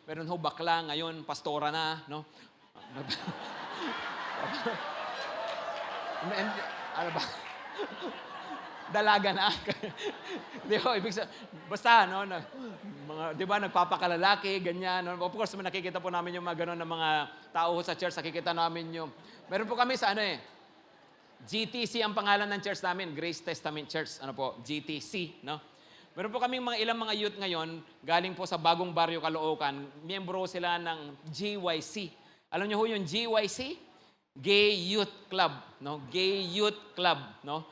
Meron ho bakla, ngayon pastora na, no? And, ano ba? Dalaga na. Di ho, ibig sa basta, no? Mga, di ba, nagpapakalalaki, ganyan. No? Of course, nakikita po namin yung mga gano'n ng mga tao sa church. Nakikita namin yung... Meron po kami sa GTC ang pangalan ng church namin, Grace Testament Church. Ano po? GTC, no? Meron po kaming ilang mga youth ngayon, galing po sa Bagong Baryo, Caloocan. Miyembro sila ng GYC. Alam niyo ho yung GYC? Gay Youth Club, no? Gay Youth Club, no?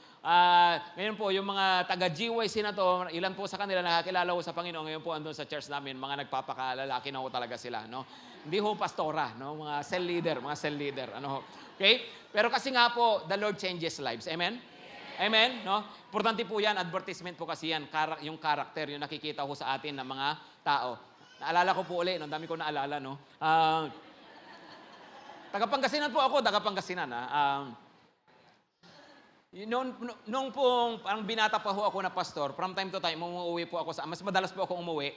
Ngayon po, yung mga taga-GYC na to, ilan po sa kanila nakakilala ho sa Panginoon, ngayon po andun sa church namin, mga nagpapakalalaki na ho talaga sila, no? Hindi ho pastora, no? Mga cell leader, ano ho. Okay? Pero kasi nga po, the Lord changes lives. Amen? Amen? No? Importante po yan, advertisement po kasi yan, yung character, yung nakikita ho sa atin ng mga tao. Naalala ko po ulit, no? Dami ko naalala, no? Taga-Pangasinan po ako, taga-Pangasinan, Nung pong parang binata pa ho ako na pastor, from time to time, umuwi po ako mas madalas po ako umuwi.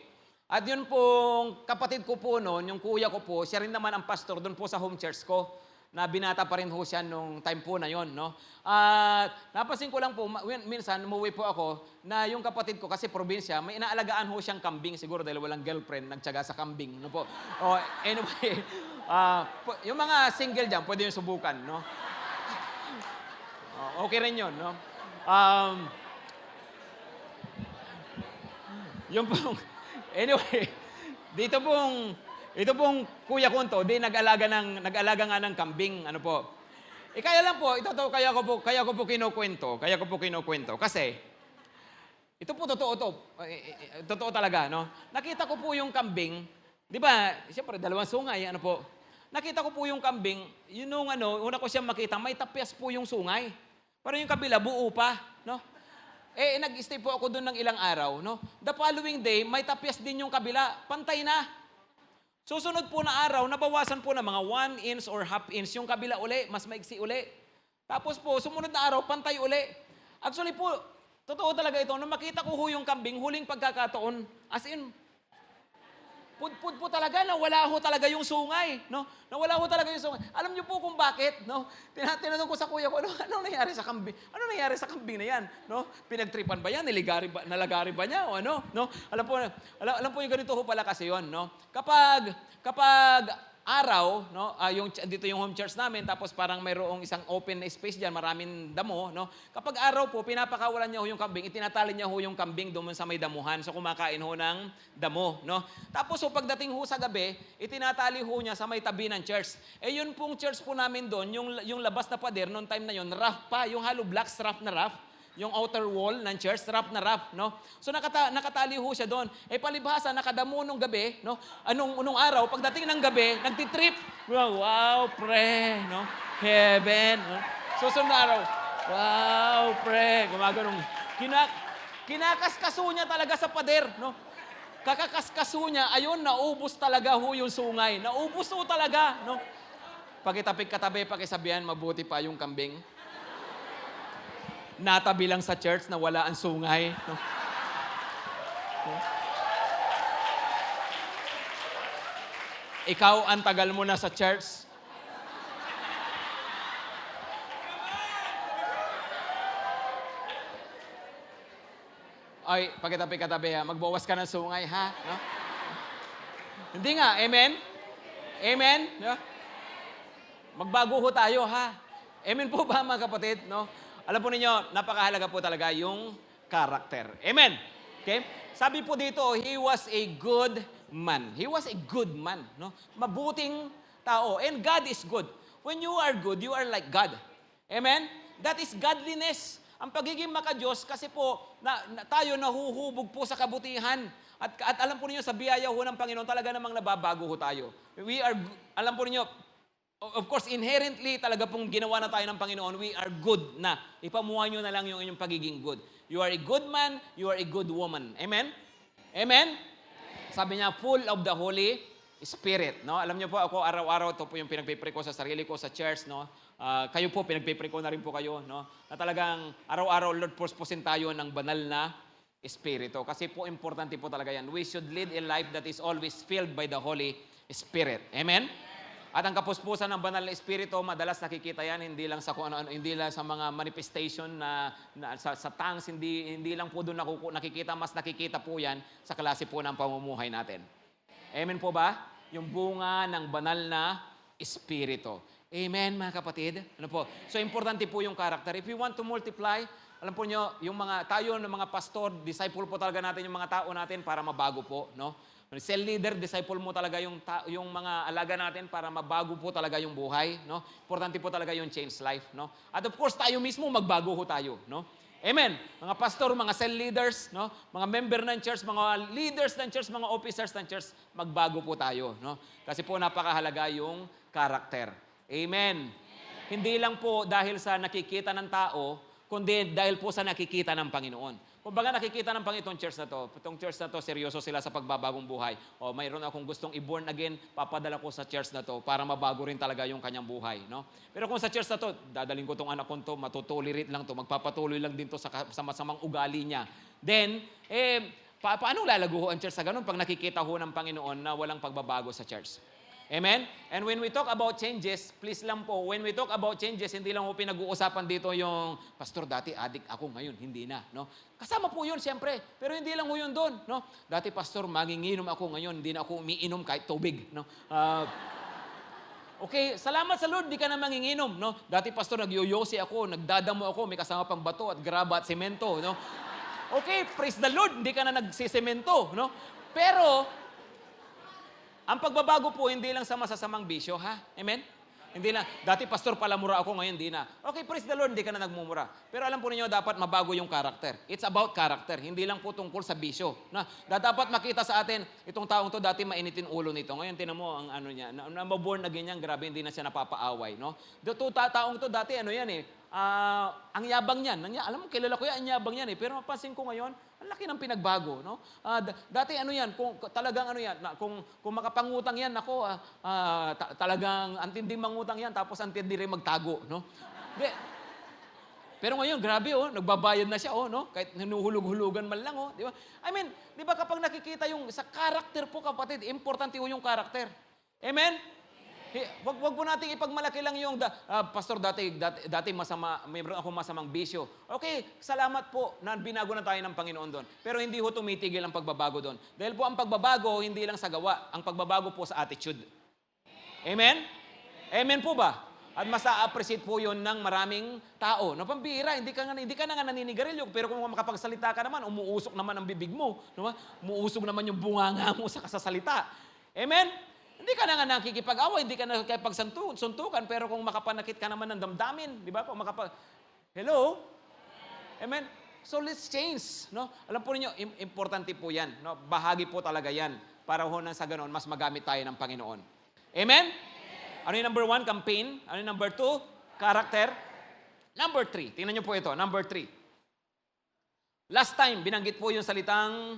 At yun pong kapatid ko po noon, yung kuya ko po, siya rin naman ang pastor doon po sa home church ko, na binata pa rin ho siya nung time po na yon, no? At napansin ko lang po, minsan umuwi po ako, na yung kapatid ko, kasi probinsya, may inaalagaan ho siyang kambing, siguro dahil walang girlfriend, nagtyaga sa kambing, no po? Anyway, yung mga single dyan, pwede yung subukan, no? Okay rin yun, no? Yung pong, anyway, ito pong kuya ko to, nag-alaga nga ng kambing, ano po. Kaya lang po, kaya ko po kinukwento. Kasi, ito po totoo to. Totoo talaga, no? Nakita ko po yung kambing, di ba, siyempre, dalawang sungay, ano po. Nakita ko po yung kambing, una ko siya makita, may tapyas po yung sungay. Pero yung kabila, buo pa, no? Nag-stay po ako doon ng ilang araw, no? The following day, may tapyas din yung kabila, pantay na. Susunod po na araw, nabawasan po na mga 1 inch or half inch yung kabila uli, mas maigsi uli. Tapos po, sumunod na araw, pantay uli. Actually po, totoo talaga ito, nung makita ko yung kambing, huling pagkakataon, as in, pud po talaga, nawala ho talaga yung sungay, no? Nawala ho talaga yung sungay. Alam niyo po kung bakit, no? Tinanong ko sa kuya ko, ano nangyari sa kambing? Ano nangyari sa kambing na yan, no? Pinagtripan ba yan? Nalagari ba niya o ano, no? Alam po yung ganito ho pala kasi yon, no? Kapag araw, no, dito yung home church namin, tapos parang mayroong isang open space diyan, maraming damo, no. Kapag araw po, pinapakawalan niya ho yung kambing, itinatali niya ho yung kambing doon sa may damuhan, so kumakain ho ng damo, no. Tapos so pagdating ho sa gabi, itinatali ho niya sa may tabi ng church. Yun pong church po namin doon, yung labas na pader noong time na yun, rough pa, yung hollow blocks, rough na rough. Yung outer wall ng church, rough na rough, no? So nakatali ho siya doon. Palibhasa, nakadamo nung gabi, no? Anong araw, pagdating ng gabi, nagtitrip. Wow, pre, no? Heaven, no? Susunod na araw, wow, pre, gumaganong. Kinakaskaso niya talaga sa pader, no? Kakakaskaso niya, ayun, naubos talaga ho yung sungay. Naubos ho talaga, no? Pakitapik-katabi, pakisabihan, mabuti pa yung kambing. Natabi lang sa church na wala ang sungay. No? Ikaw, ang tagal mo na sa church. Ay, pakitabi-katabi ha. Magbawas ka ng sungay ha. No? Hindi nga, amen? Amen? No? Magbago ho tayo ha. Amen po ba mga kapatid? No? Alam po ninyo, napakahalaga po talaga yung character. Amen? Okay? Sabi po dito, he was a good man. He was a good man. No? Mabuting tao. And God is good. When you are good, you are like God. Amen? That is godliness. Ang pagiging maka-Diyos, kasi po, tayo nahuhubog po sa kabutihan. At alam po ninyo, sa biyaya ho ng Panginoon, talaga namang nababago ho tayo. Alam po ninyo, of course, inherently talaga pong ginawa na tayo ng Panginoon, we are good na. Ipamuha nyo na lang yung inyong pagiging good. You are a good man, you are a good woman. Amen? Amen? Sabi niya, full of the Holy Spirit. No? Alam niyo po, ako araw-araw, ito po yung pinagpipray ko sa sarili ko sa church. No? Kayo po, pinagpipray ko na rin po kayo. No? Na talagang araw-araw, Lord, puspusin tayo ng banal na Espiritu. Kasi po, importante po talaga yan. We should lead a life that is always filled by the Holy Spirit. Amen? At ang kapuspusan ng banal na Espiritu, madalas nakikita yan, hindi lang sa kung ano, hindi lang sa mga manifestation sa tongues, hindi lang po doon nakikita, mas nakikita po yan sa klase po ng pamumuhay natin. Amen po ba? Yung bunga ng banal na Espiritu. Amen, mga kapatid? Ano po? So, importante po yung character. If we want to multiply, alam po nyo, yung tayo ng mga pastor, disciple po talaga natin yung mga tao natin para mabago po, no? Cell leader, disciple mo talaga yung mga alaga natin para mabago po talaga yung buhay, no? Importante po talaga yung change life, no? At of course, tayo mismo magbago ho tayo, no? Amen. Mga pastor, mga cell leaders, no? Mga member ng church, mga leaders ng church, mga officers ng church, magbago po tayo, no? Kasi po napakahalaga yung character. Amen. Hindi lang po dahil sa nakikita ng tao, kundi dahil po sa nakikita ng Panginoon. Kung baga nakikita ng Panginoon itong church na to, seryoso sila sa pagbabagong buhay. O mayroon akong gustong i-born again, papadala ko sa church na to para mabago rin talaga yung kanyang buhay. No? Pero kung sa church na to, dadaling ko tong anak ko to, matutulirit lang to, magpapatuloy lang din to sa masamang ugali niya. Then, paano lalago ang church sa ganun pag nakikita ho ng Panginoon na walang pagbabago sa church? Amen? And when we talk about changes, please lang po, when we talk about changes, hindi lang po pinag-uusapan dito yung, Pastor, dati addict ako, ngayon hindi na. No? Kasama po yun, siyempre. Pero hindi lang po yun doon. No? Dati, Pastor, manginginom ako, ngayon hindi na ako umiinom kahit tubig. No? Okay, salamat sa Lord, di ka na manginginom. No? Dati, Pastor, nagyoyosi ako, nagdadamo ako, may kasama pang bato at graba at semento. No? Okay, praise the Lord, hindi ka na nagsisemento. No? Pero, ang pagbabago po, hindi lang sa masasamang bisyo, ha? Amen? Hindi lang. Dati, pastor, palamura ako, ngayon hindi na. Okay, praise the Lord, hindi ka na nagmumura. Pero alam po ninyo, dapat mabago yung character. It's about character. Hindi lang po tungkol sa bisyo. Dapat makita sa atin, itong taong to, dati mainitin ulo nito. Ngayon, tinan mo ang ano niya, na-born na ganyan, grabe, hindi na siya napapaaway, no? Taong to, dati ano yan eh, ang yabang niyan. Alam mo, kilala ko yan, ang yabang niyan eh. Pero mapansin ko ngayon, ang laki ng pinagbago, no? Dati ano yan, kung talagang ano yan, kung makapangutang yan, ako, talagang antinding mangutang yan, tapos antindi rin magtago, no? Pero ngayon, grabe, nagbabayad na siya, no? Kahit hinuhulog-hulugan man lang, di ba? I mean, di ba kapag nakikita yung, sa character po, kapatid, importante yung character. Amen? Wag po nating ipagmalaki lang yung, Pastor, dati masama, mayroon akong masamang bisyo. Okay, salamat po na binago na tayo ng Panginoon doon. Pero hindi ho tumitigil ang pagbabago doon. Dahil po ang pagbabago, hindi lang sa gawa. Ang pagbabago po sa attitude. Amen? Amen po ba? At mas a-appreciate po yun ng maraming tao. No, pambihira, hindi ka na nga naninigarilyo. Pero kung makapagsalita ka naman, umuusok naman ang bibig mo. No? Umuusok naman yung bunganga mo sa kasasalita. Amen? Hindi ka na nga nakikipag-away, hindi ka na nakikipagsuntukan, pero kung makapanakit ka naman ng damdamin, di ba? Hello? Amen? So let's change, no? Alam po ninyo, importante po yan, no? Bahagi po talaga yan para ho nang sa ganon, mas magamit tayo ng Panginoon. Amen? Ano yung number 1? Campaign. Ano yung number 2? Character. Number 3. Tingnan nyo po ito. Number 3. Last time, binanggit po yung salitang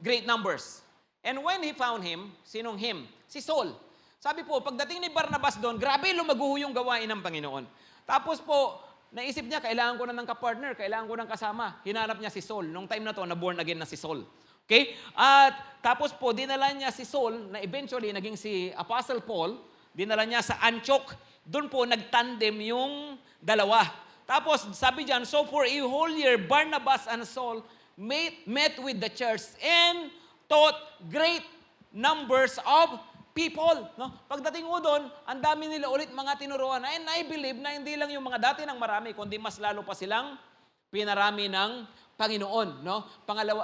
great numbers. And when he found him, sinong him? Si Saul. Sabi po, pagdating ni Barnabas doon, grabe lumaguho yung gawain ng Panginoon. Tapos po, naisip niya, kailangan ko na ng kapartner, kailangan ko ng kasama. Hinanap niya si Saul. Nung time na to, na-born again na si Saul. Okay? At tapos po, dinala niya si Saul, na eventually naging si Apostle Paul, dinala niya sa Antioch. Doon po, nagtandem yung dalawa. Tapos, sabi diyan, so for a whole year, Barnabas and Saul met with the church and taught great numbers of people. No? Pagdating mo doon, ang dami nila ulit mga tinuruan. And I believe na hindi lang yung mga dati ng marami, kundi mas lalo pa silang pinarami ng Panginoon. No?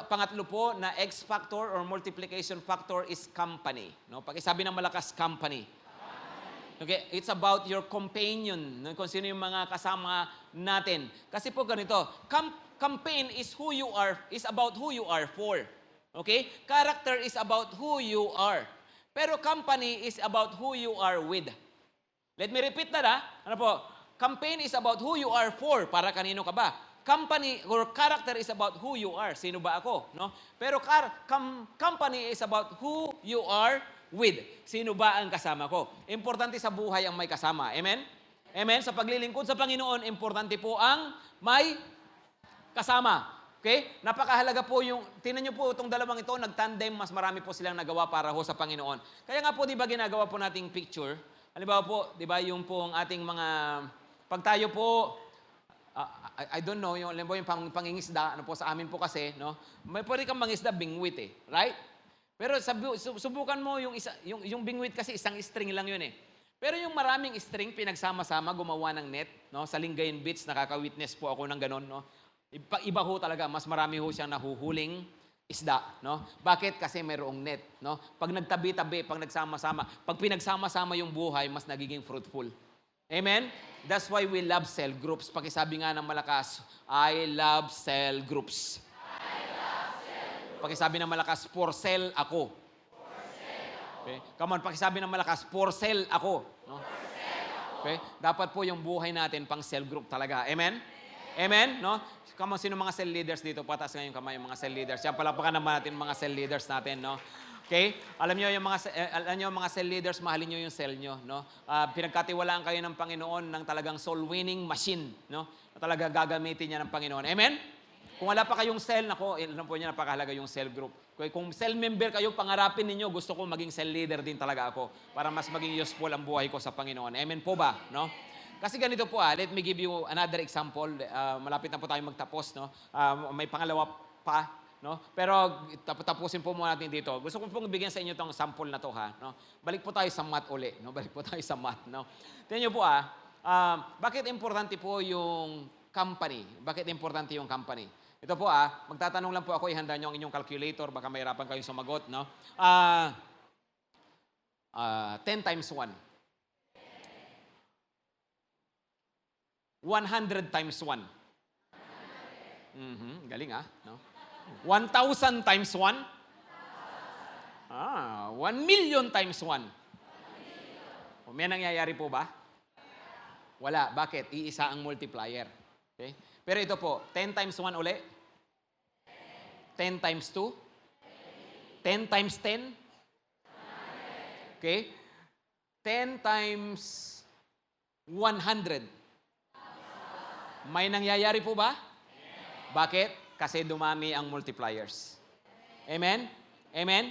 Pangatlo po na X factor or multiplication factor is company. No? Pag isabi ng malakas, company. Okay, it's about your companion, kung sino yung mga kasama natin. Kasi po ganito, campaign is about who you are for. Okay? Character is about who you are. Pero company is about who you are with. Let me repeat that, ha? Ano po? Campaign is about who you are for. Para kanino ka ba? Company or character is about who you are. Sino ba ako? No? Pero company is about who you are with. Sino ba ang kasama ko? Importante sa buhay ang may kasama. Amen? Amen? Sa paglilingkod sa Panginoon, importante po ang may kasama. Okay? Napakahalaga po yung, tingnan niyo po itong dalawang ito, nagtandem, mas marami po silang nagawa para ho sa Panginoon. Kaya nga po, di ba ginagawa po nating picture? Halimbawa po, di ba yung po ang ating mga, pag tayo po, I don't know, yung, halimbawa yung pangingisda, ano po sa amin po kasi, no? May pwede kang mangisda, bingwit eh. Right? Pero subukan mo yung, yung bingwit kasi isang string lang yun eh. Pero yung maraming string, pinagsama-sama, gumawa ng net, no? Sa Lingayen Beach, nakaka-witness po ako ng ganon, no? Iba ho talaga, mas marami ho siyang nahuhuling isda, no? Bakit? Kasi mayroong net, no? Pag nagtabi-tabi, pag nagsama-sama, pag pinagsama-sama yung buhay, mas nagiging fruitful. Amen? That's why we love cell groups. Pakisabi nga ng malakas, I love cell groups. Pakisabi ng malakas, for cell ako. Okay? Come on, pakisabi ng malakas, for cell ako. No? Okay? Dapat po yung buhay natin pang cell group talaga. Amen? Amen? No? Come on, sino mga cell leaders dito? Pataas nga yung kamay, yung mga cell leaders. Yan, palapakan naman natin mga cell leaders natin, no? Okay? Alam niyo yung mga cell leaders, mahalin niyo yung cell niyo, no? Pinagkatiwalaan kayo ng Panginoon ng talagang soul winning machine, no? Talaga gagamitin niya ng Panginoon. Amen? Kung wala pa kayong cell, nako, alam po niya, napakahalaga yung cell group. Kung cell member kayo, pangarapin ninyo, gusto ko maging cell leader din talaga ako para mas maging useful ang buhay ko sa Panginoon. Amen po ba? No? Kasi ganito po, let me give you another example. Malapit na po tayo magtapos. No? May pangalawa pa. No? Pero tapusin po muna natin dito. Gusto ko pong bigyan sa inyo itong sample na to. Ha? No? Balik po tayo sa math uli. No? Balik po tayo sa math. No? Tingnan niyo po, bakit importante po yung company? Bakit importante yung company? Ito po magtatanong lang po ako, ihanda nyo ang inyong calculator, baka mahirapan kayong sumagot, no? 10 times 1. 100 times 1. Galing no? 1,000 times 1. 1 million times 1. May nangyayari po ba? Wala. Bakit? Iisa ang multiplier. Okay? Pero ito po, 10 times 1 uli. 10 times 2. 10 times 10. Okay? 10 times 100. May nangyayari po ba? Bakit? Kasi dumami ang multipliers. Amen? Amen?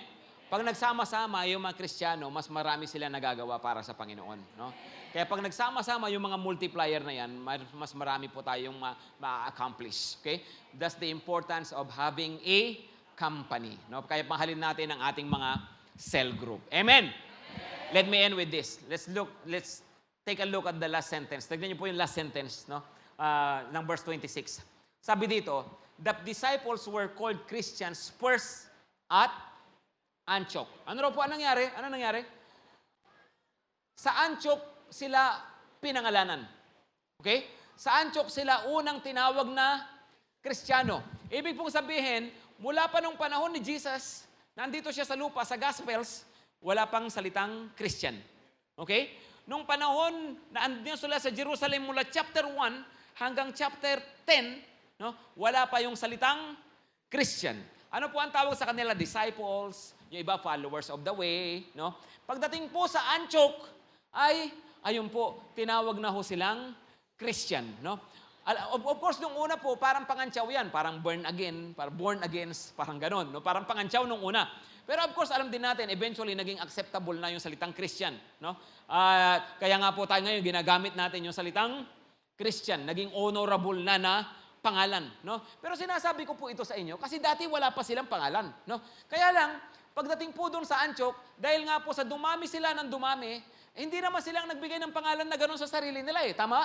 Pag nagsama-sama yung mga Kristiyano, mas marami sila nagagawa para sa Panginoon. No? Kaya pag nagsama-sama yung mga multiplier na yan, mas marami po tayong ma-accomplish. Okay? That's the importance of having a company. No? Kaya mahalin natin ang ating mga cell group. Amen? Let me end with this. Let's take a look at the last sentence. Tignan niyo po yung last sentence, no? Ng verse 26. Sabi dito, the disciples were called Christians first at Antioch. Ano raw po ang nangyari? Ano nangyari? Sa Antioch sila pinangalanan. Okay? Sa Antioch sila unang tinawag na Kristiyano. Ibig pong sabihin, mula pa nung panahon ni Jesus, nandito siya sa lupa, sa Gospels, wala pang salitang Christian. Okay? Nung panahon na andun sila sa Jerusalem mula chapter 1 hanggang chapter 10, no, wala pa yung salitang Christian. Ano po ang tawag sa kanila? Disciples, yung iba followers of the way, no? Pagdating po sa Antioch ay ayun po, tinawag na ho silang Christian, no? Of course, nung una po, parang pangantyaw yan, parang born again, parang born against, parang ganon, no? Parang pangantyaw nung una. Pero of course, alam din natin, eventually naging acceptable na yung salitang Christian, no? Kaya nga po tayo ngayon ginagamit natin yung salitang Christian, naging honorable na pangalan, no? Pero sinasabi ko po ito sa inyo kasi dati wala pa silang pangalan, no? Kaya lang pagdating po doon sa Antioch, dahil nga po sa dumami sila ng dumami, hindi naman silang nagbigay ng pangalan na gano'n sa sarili nila eh. Tama?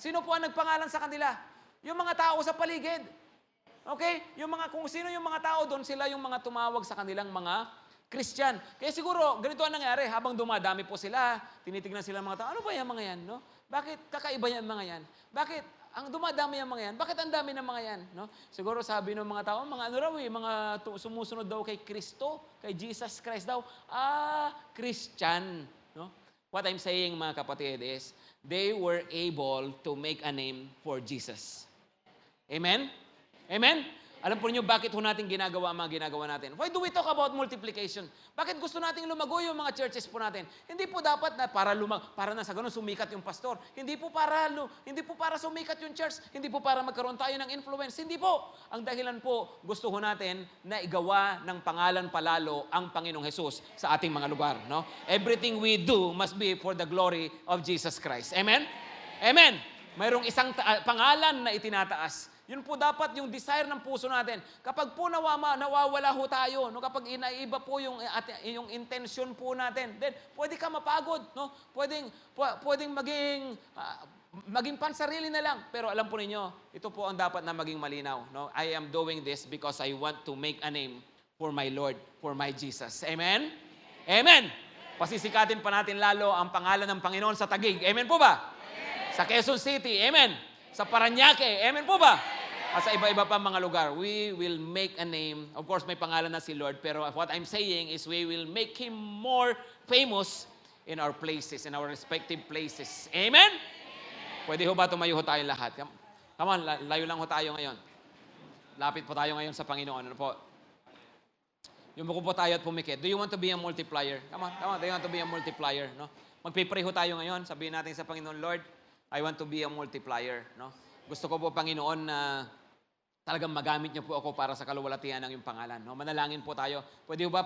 Sino po ang nagpangalan sa kanila? Yung mga tao sa paligid. Okay? Kung sino yung mga tao doon, sila yung mga tumawag sa kanilang mga Christian. Kaya siguro, ganito ang nangyari. Habang dumadami po sila, tinitignan sila mga tao, ano ba yung mga yan? No? Bakit kakaiba yan mga yan? Bakit ang dumadami yung mga yan? Bakit ang dami ng mga yan? No? Siguro sabi ng mga tao, mga ano raw mga sumusunod daw kay Kristo, kay Jesus Christ daw. Christian. No? What I'm saying mga kapatid is, they were able to make a name for Jesus. Amen? Amen? Alam po niyo bakit ho natin ginagawa ang mga ginagawa natin? Why do we talk about multiplication? Bakit gusto nating lumago yung mga churches po natin? Hindi po dapat na para na sa ganun sumikat yung pastor. Hindi po para sumikat yung church. Hindi po para magkaroon tayo ng influence. Hindi po. Ang dahilan po, gusto ho natin na igawa ng pangalan palalo ang Panginoong Hesus sa ating mga lugar. No? Everything we do must be for the glory of Jesus Christ. Amen? Amen. Mayroong isang pangalan na itinataas. Yun po dapat yung desire ng puso natin. Kapag po nawawala ho tayo, no? Kapag inaiba po yung intention po natin, then pwede ka mapagod. No? Pwedeng maging pansarili na lang. Pero alam po ninyo, ito po ang dapat na maging malinaw. No? I am doing this because I want to make a name for my Lord, for my Jesus. Amen? Amen! Pasisikatin pa natin lalo ang pangalan ng Panginoon sa Taguig. Amen po ba? Amen. Sa Quezon City. Amen. Sa Parañaque. Amen po ba? At sa iba-iba pa mga lugar, we will make a name. Of course, may pangalan na si Lord. Pero what I'm saying is we will make Him more famous in our places, in our respective places. Amen? Pwede ho ba tumayo ho tayo lahat? Come on, layo lang ho tayo ngayon. Lapit po tayo ngayon sa Panginoon. Ano po? Yumuko po tayo at pumikit. Do you want to be a multiplier? Come on. Do you want to be a multiplier? No? Magpipray ho tayo ngayon. Sabihin natin sa Panginoon, Lord, I want to be a multiplier. No? Gusto ko po, Panginoon, na talagang magamit niyo po ako para sa kaluwalhatian ng iyong pangalan. No? Manalangin po tayo. Pwede ba,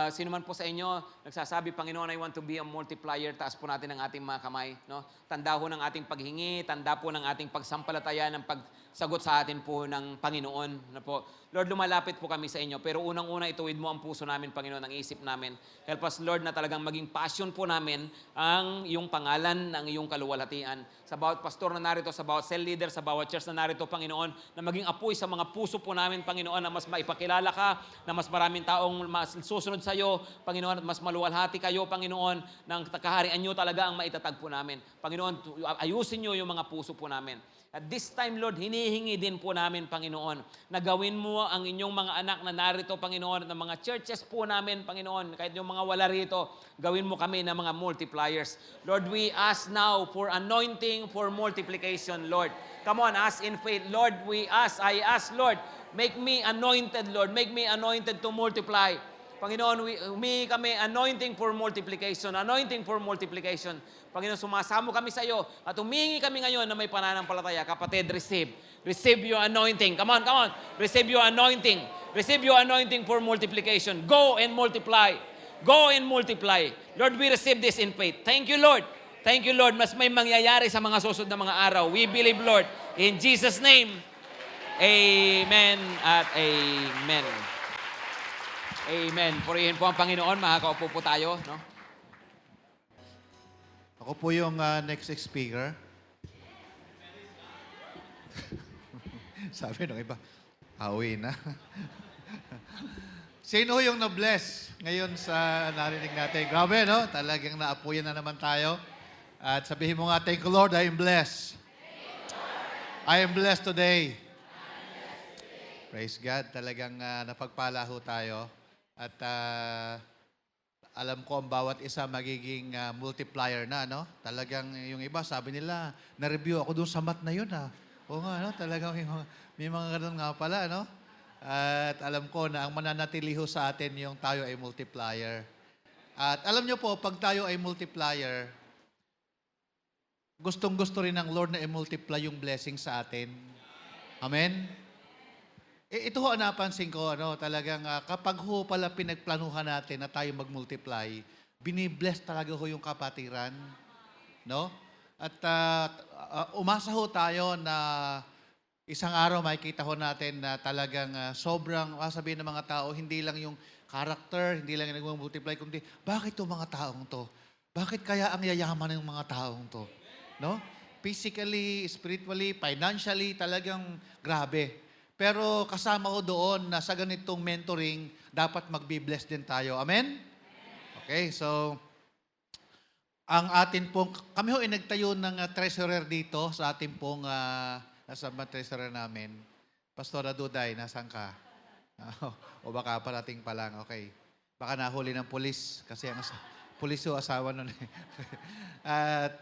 sino man po sa inyo, nagsasabi, Panginoon, I want to be a multiplier, taas po natin ang ating mga kamay. No? Tanda ho ng ating paghingi, tanda po ng ating pagsampalataya, ng pagsagot sa atin po ng Panginoon. No po? Lord, lumalapit po kami sa inyo, pero unang-una ituwid mo ang puso namin, Panginoon, ang isip namin. Help us, Lord, na talagang maging passion po namin ang iyong pangalan, ang iyong kaluwalhatian. Sa bawat pastor na narito, sa bawat cell leader, sa bawat church na narito, Panginoon, na maging apoy sa mga puso po namin, Panginoon, na mas maipakilala ka, na mas maraming taong mas susunod sa iyo, Panginoon, at mas maluwalhati kayo, Panginoon, ng kaharian niyo talaga ang maitatag po namin. Panginoon, ayusin niyo yung mga puso po namin. At this time, Lord, hinihingi din po namin, Panginoon, na gawin mo ang inyong mga anak na narito, Panginoon, at ng mga churches po namin, Panginoon, kahit yung mga wala rito, gawin mo kami ng mga multipliers. Lord, we ask now for anointing for multiplication, Lord. Come on, ask in faith. Lord, I ask, Lord, make me anointed, Lord. Make me anointed to multiply. Panginoon, humingi kami anointing for multiplication. Anointing for multiplication. Panginoon, sumasamo kami sa iyo at humingi kami ngayon na may pananampalataya. Kapatid, receive. Receive your anointing. Come on. Receive your anointing. Receive your anointing for multiplication. Go and multiply. Go and multiply. Lord, we receive this in faith. Thank you, Lord. Thank you, Lord. Mas may mangyayari sa mga susunod na mga araw. We believe, Lord. In Jesus' name, amen at amen. Amen. Purihin po ang Panginoon. Makakaupo po tayo. No? Ako po yung next speaker. Sabi ng iba, awi na. Sino yung na-bless ngayon sa narinig natin? Grabe, no? Talagang naapuyan na naman tayo. At sabihin mo nga, thank you, Lord, I am blessed. I am blessed today. Praise God. Talagang napagpala ho tayo. At alam ko ang bawat isa magiging multiplier na, no? Talagang yung iba, sabi nila, na-review ako doon sa math na yun, ha? Oo nga, no? Talagang may mga ganun nga pala, no? At alam ko na ang mananatili ho sa atin yung tayo ay multiplier. At alam nyo po, pag tayo ay multiplier, gustong-gusto rin ng Lord na i-multiply yung blessing sa atin. Amen? Ito ho, napansin ko, talagang kapag ho pala pinagplanuhan natin na tayo mag-multiply, binibless talaga ho yung kapatiran. No? At umasa ho tayo na isang araw makikita ho natin na talagang sobrang, sabihin ng mga tao, hindi lang yung character, hindi lang yung nag-multiply, kundi bakit itong mga taong to? Bakit kaya ang yayaman ng mga taong to? No? Physically, spiritually, financially, talagang grabe. Pero kasama ko doon na sa ganitong mentoring, dapat magbi-bless din tayo. Amen? Okay, so, ang atin pong, kami ho ay nagtayo ng treasurer dito sa atin pong, nasa treasurer namin. Pastora Duday, nasan ka? O baka parating pa lang, okay. Baka nahuli ng pulis, kasi ang pulis ho asawa nun. At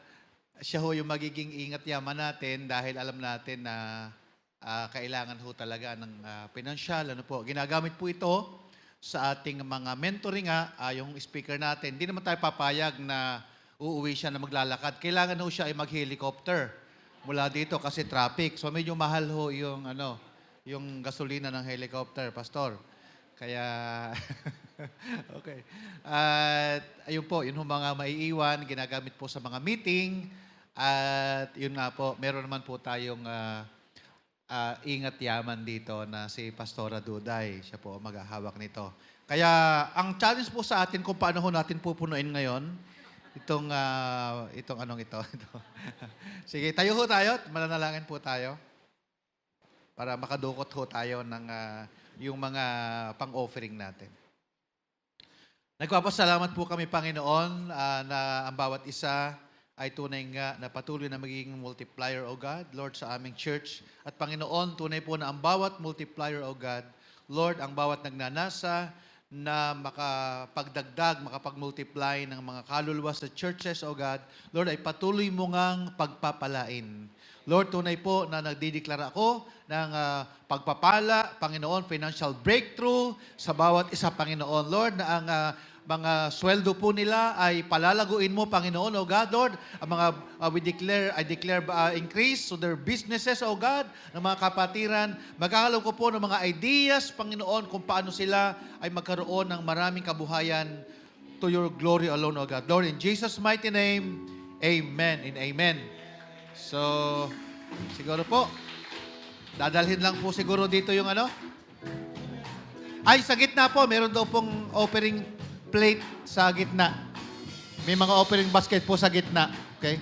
siya ho yung magiging ingat yaman natin dahil alam natin na kailangan ho talaga ng pinansyal. Ano po, ginagamit po ito sa ating mga mentoring yung speaker natin. Hindi naman tayo papayag na uuwi siya na maglalakad. Kailangan ho siya ay mag-helicopter mula dito kasi traffic. So medyo mahal ho yung gasolina ng helicopter, Pastor. Kaya, okay. At ayun po, yun ho mga maiiwan, ginagamit po sa mga meeting. At yun nga po, meron naman po tayong ingat yaman dito na si Pastora Duday. Siya po ang maghahawak nito. Kaya ang challenge po sa atin kung paano ho natin pupunuin ngayon, itong anong ito. Sige, tayo ho tayo. Mananalangin po tayo para makadukot ho tayo ng yung mga pang-offering natin. Nagpapasalamat po kami, Panginoon, na ang bawat isa ay tunay nga na patuloy na magiging multiplier, O God, Lord, sa aming church. At Panginoon, tunay po na ang bawat multiplier, O God, Lord, ang bawat nagnanasa na makapagdagdag, makapag-multiply ng mga kaluluwa sa churches, O God, Lord, ay patuloy mo ngang pagpapalain. Lord, tunay po na nagdideklara ako ng pagpapala, Panginoon, financial breakthrough sa bawat isa, Panginoon. Lord, na ang mga sweldo po nila ay palalaguin mo, Panginoon, O God, Lord. Ang mga, I declare increase to their businesses, O God, ng mga kapatiran. Magkakaroon ko po ng mga ideas, Panginoon, kung paano sila ay magkaroon ng maraming kabuhayan to your glory alone, O God. Lord, in Jesus' mighty name, amen and amen. So, siguro po, dadalhin lang po siguro dito yung Ay, sa gitna po, meron daw pong offering plate sa gitna. May mga offering basket po sa gitna. Okay?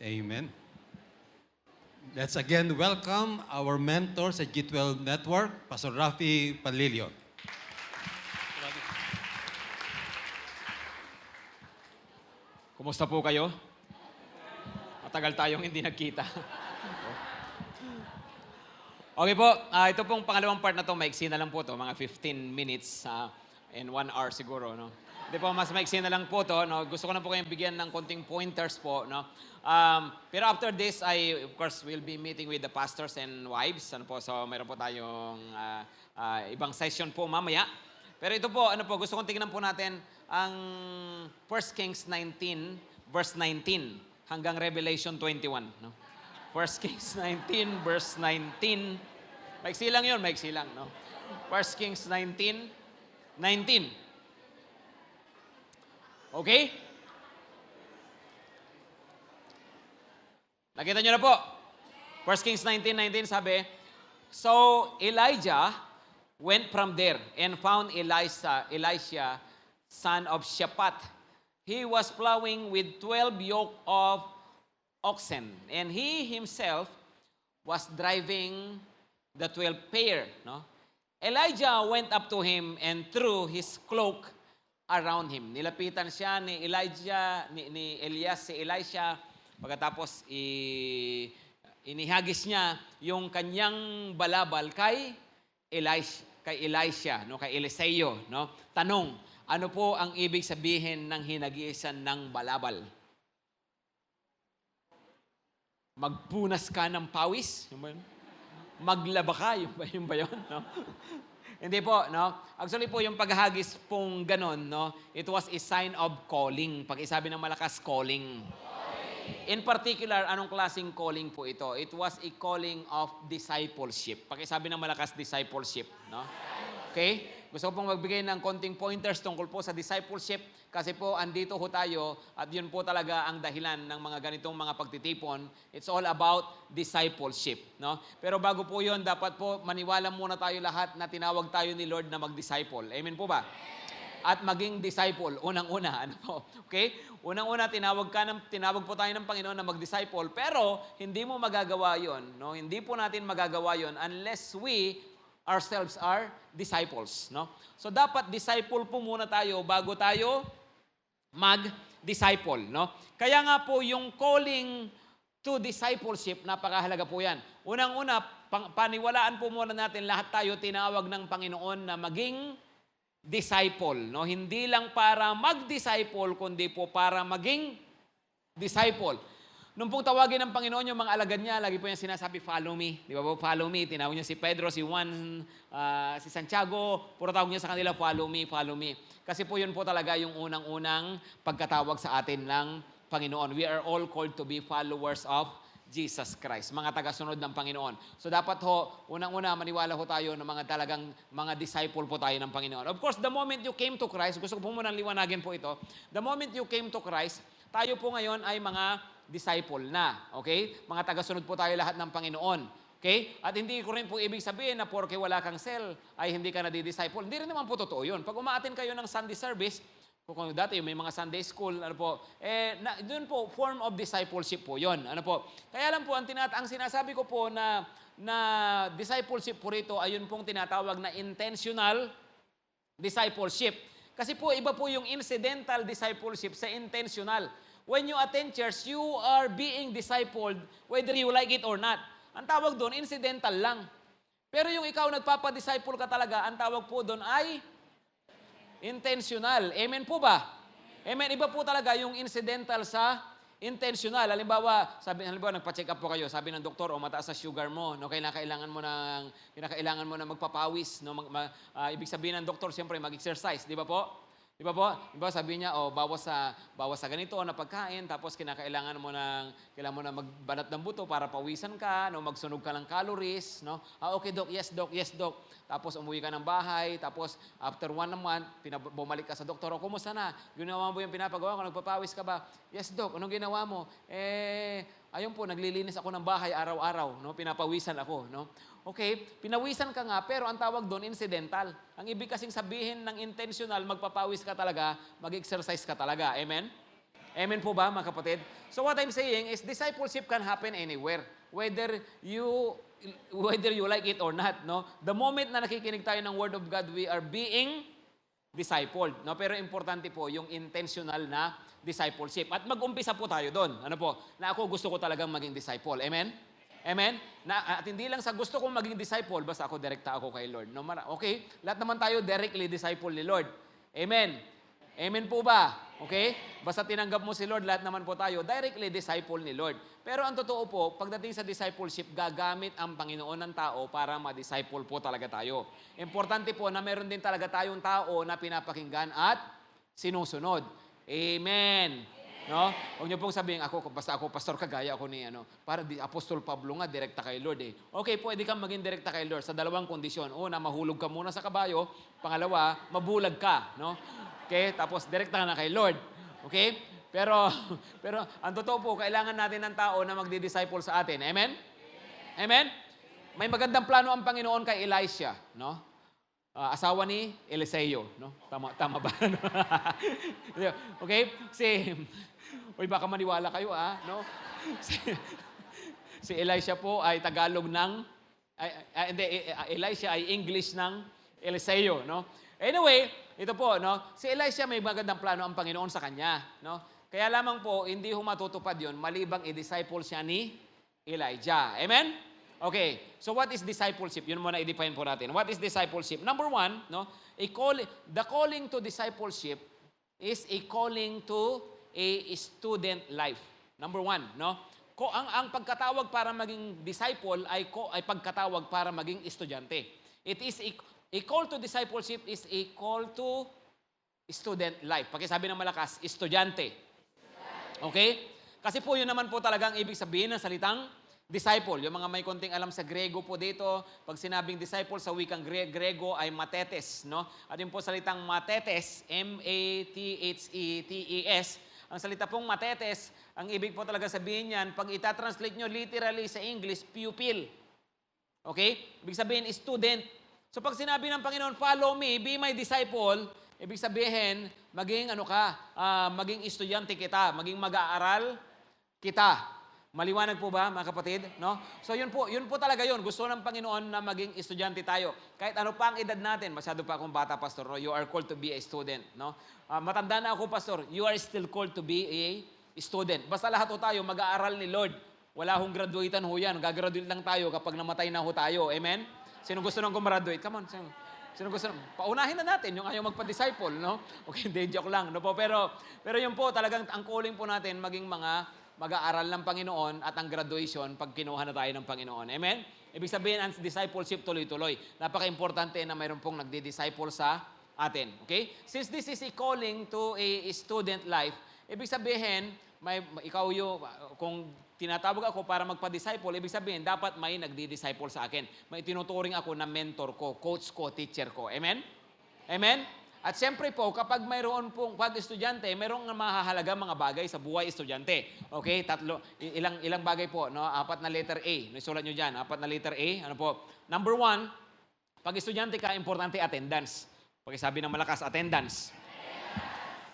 Amen. Let's again welcome our mentor sa G12 Network, Pastor Rafi Palilio. Kumusta po kayo? Matagal tayong hindi nagkita. Okay po, ito pong pangalawang part na to, maiksi na lang po to, mga 15 minutes and 1 hour siguro, no? Hindi po, mas maiksi na lang po to, no? Gusto ko na po kayong bigyan ng konting pointers po, no? Pero after this, I, of course, will be meeting with the pastors and wives, ano po, so mayroon po tayong ibang session po mamaya. Pero ito po, ano po, gusto kong tingnan po natin ang 1 Kings 19, verse 19, hanggang Revelation 21, no? 1 Kings 19, verse 19. Maiksi lang yun, maiksi lang, no? 1 Kings 19, 19. Okay? Nakita nyo na po. 1 Kings 19, 19 sabi, So Elijah went from there and found Elisha, son of Shaphat. He was plowing with 12 yoke of oxen, and he himself was driving the 12 pair. No? Elijah went up to him and threw his cloak around him. Nilapitan siya ni Elijah, ni Elias, si Elisha, pagkatapos inihagis niya yung kanyang balabal kay Elisha, no, kay Eliseo, no? Tanong, ano po ang ibig sabihin ng hinagisan ng balabal? Magpunas ka ng pawis? maglaba ka, yun ba yun? No? Hindi po, no? Actually po, yung paghahagis pong ganon, no? It was a sign of calling. Pag isabi ng malakas, calling. In particular, anong klaseng calling po ito? It was a calling of discipleship. Pag isabi ng malakas, discipleship, no? Okay? Gusto ko pong magbigay ng konting pointers tungkol po sa discipleship kasi po andito ho tayo at yun po talaga ang dahilan ng mga ganitong mga pagtitipon. It's all about discipleship, no? Pero bago po yun, dapat po maniwala muna tayo lahat na tinawag tayo ni Lord na mag-disciple. Amen po ba? At maging disciple, unang-una, ano po? Okay? Unang-una, tinawag po tayo ng Panginoon na mag-disciple, pero hindi mo magagawa yon, no? Hindi po natin magagawa yon unless we ourselves are disciples, no? So dapat disciple po muna tayo bago tayo mag-disciple, no? Kaya nga po yung calling to discipleship, napakahalaga po yan. Unang-una, paniwalaan po muna natin lahat tayo tinawag ng Panginoon na maging disciple, no? Hindi lang para mag-disciple, kundi po para maging disciple. Nung pong tawagin ng Panginoon yung mga alagad niya, lagi po yung sinasabi, follow me. Di ba po, follow me. Tinawag niya si Pedro, si Juan, si Santiago. Puro tawag niya sa kanila, follow me, follow me. Kasi po yun po talaga yung unang-unang pagkatawag sa atin ng Panginoon. We are all called to be followers of Jesus Christ, mga tagasunod ng Panginoon. So dapat ho, unang-una, maniwala ho tayo na mga talagang mga disciple po tayo ng Panginoon. Of course, the moment you came to Christ, gusto ko po muna liwanagin po ito, the moment you came to Christ, tayo po ngayon ay mga disciple na. Okay? Mga tagasunod po tayo lahat ng Panginoon. Okay? At hindi ko rin po ibig sabihin na porke wala kang cell, ay hindi ka nadi-disciple. Hindi rin naman po totoo yun. Pag umaattend kayo ng Sunday service, kung dati may mga Sunday school, ano po, doon po, form of discipleship po yon. Ano po. Kaya lang po, ang sinasabi ko po na discipleship po rito, ayun pong tinatawag na intentional discipleship. Kasi po, iba po yung incidental discipleship sa intentional. When you attend church, you are being discipled whether you like it or not. Ang tawag doon, incidental lang. Pero yung ikaw nagpapadisciple ka talaga, ang tawag po doon ay intentional. Amen po ba? Amen. Iba po talaga yung incidental sa intentional. Halimbawa, nagpa-check up po kayo. Sabi ng doktor, mataas sa sugar mo. No, kailangan mo na magpapawis. No, ibig sabihin ng doktor, siyempre, mag-exercise. Di ba po? Di ba po? Di ba sabi niya, bawas sa ganito na pagkain, tapos kailangan mo na magbanat ng buto para pawisan ka, no, magsunog ka ng calories, no? Okay, doc, yes, doc, yes, doc. Tapos umuwi ka ng bahay, tapos after 1 month, bumalik ka sa doktor, kumusta na? Ginawa mo yung pinapagawa ko, nagpapawis ka ba? Yes, doc, anong ginawa mo? Ayun po, naglilinis ako ng bahay araw-araw, no? Pinapawisan ako, no? Okay, pinawisan ka nga, pero ang tawag doon, incidental. Ang ibig kasing sabihin ng intentional, magpapawis ka talaga, mag-exercise ka talaga. Amen? Amen po ba, mga kapatid? So what I'm saying is, discipleship can happen anywhere. Whether you like it or not, no? The moment na nakikinig tayo ng Word of God, we are being discipled, no? Pero importante po yung intentional na discipleship. At mag-umpisa po tayo doon. Ano po? Na ako gusto ko talagang maging disciple. Amen? Amen? At hindi lang sa gusto kong maging disciple, basta ako direkta ako kay Lord. No, okay? Lahat naman tayo directly disciple ni Lord. Amen? Amen po ba? Okay? Basta tinanggap mo si Lord, lahat naman po tayo directly disciple ni Lord. Pero ang totoo po, pagdating sa discipleship, gagamit ang Panginoon ng tao para ma-disciple po talaga tayo. Importante po na meron din talaga tayong tao na pinapakinggan at sinusunod. Amen. No? Huwag niyo pong sabihin, basta ako pastor, kagaya ako ni para di Apostol Pablo nga, direkta kay Lord eh. Okay, pwede kang maging direkta kay Lord sa dalawang kondisyon. Una, mahulog ka muna sa kabayo. Pangalawa, mabulag ka, no? Okay? Tapos direkta ka na kay Lord. Okay? Pero ang totoo po, kailangan natin ng tao na magdi-disciple sa atin. Amen? Amen? May magandang plano ang Panginoon kay Elisha, no? Asawa ni Eliseo, no? Tama ba? Okay? Uy, baka maniwala kayo, no? Si Elisha po ay Tagalog ng Elisha ay English ng Eliseo, no? Anyway, ito po, no? Si Elisha may magandang plano ang Panginoon sa kanya, no? Kaya lamang po, hindi matutupad yon malibang i-disciple siya ni Elijah. Amen? Okay. So what is discipleship? Yun muna i-define po natin. What is discipleship? Number 1, no? The calling to discipleship is a calling to a student life. Number 1, no? ang pagkatawag para maging disciple ay pagkatawag para maging estudyante. It is a call to discipleship is a call to student life. Pakisabi ng malakas, estudyante. Okay? Kasi po yun naman po talagang ibig sabihin ng salitang disciple. Yung mga may konting alam sa Grego po dito, pag sinabing disciple sa wikang Grego ay matetes, no? At yung po salitang matetes, M-A-T-H-E-T-E-S, ang salita pong matetes, ang ibig po talaga sabihin yan, pag itatranslate nyo literally sa English, pupil. Okay? Ibig sabihin, student. So pag sinabi ng Panginoon, follow me, be my disciple, ibig sabihin, maging maging estudyante kita, maging mag-aaral kita. Maliwanag po ba, mga kapatid? No? So yun po talaga yun. Gusto ng Panginoon na maging estudyante tayo. Kahit ano pa ang edad natin, masyado pa akong bata, Pastor, no? You are called to be a student. No? Matanda na ako, Pastor, you are still called to be a student. Basta lahat ho tayo, mag-aaral ni Lord. Wala hong graduatean ho yan. Gagraduate lang tayo kapag namatay na ho tayo. Amen? Sino gusto nang gumraduate? Come on, sino gusto nang? Paunahin na natin yung ayaw magpa-disciple, no? Okay, hindi, joke lang. No po? Pero yun po, talagang ang calling po natin, maging mga mag-aaral ng Panginoon at ang graduation pag kinuha na tayo ng Panginoon. Amen? Ibig sabihin, ang discipleship tuloy-tuloy. Napaka-importante na mayroon pong nagdi-disciple sa atin. Okay? Since this is a calling to a student life, ibig sabihin, kung tinatawag ako para magpa-disciple, ibig sabihin, dapat may nagdi-disciple sa akin. May tinuturing ako na mentor ko, coach ko, teacher ko. Amen? Amen? At siyempre po, kapag mayroon pong pag-estudyante, mayroong mahahalaga mga bagay sa buhay estudyante. Okay? Ilang bagay po, no? 4 na letter A. Nasulat nyo dyan, 4 na letter A. Ano po? Number 1, pag estudyante ka, importante attendance. Pagsabi ng malakas, attendance.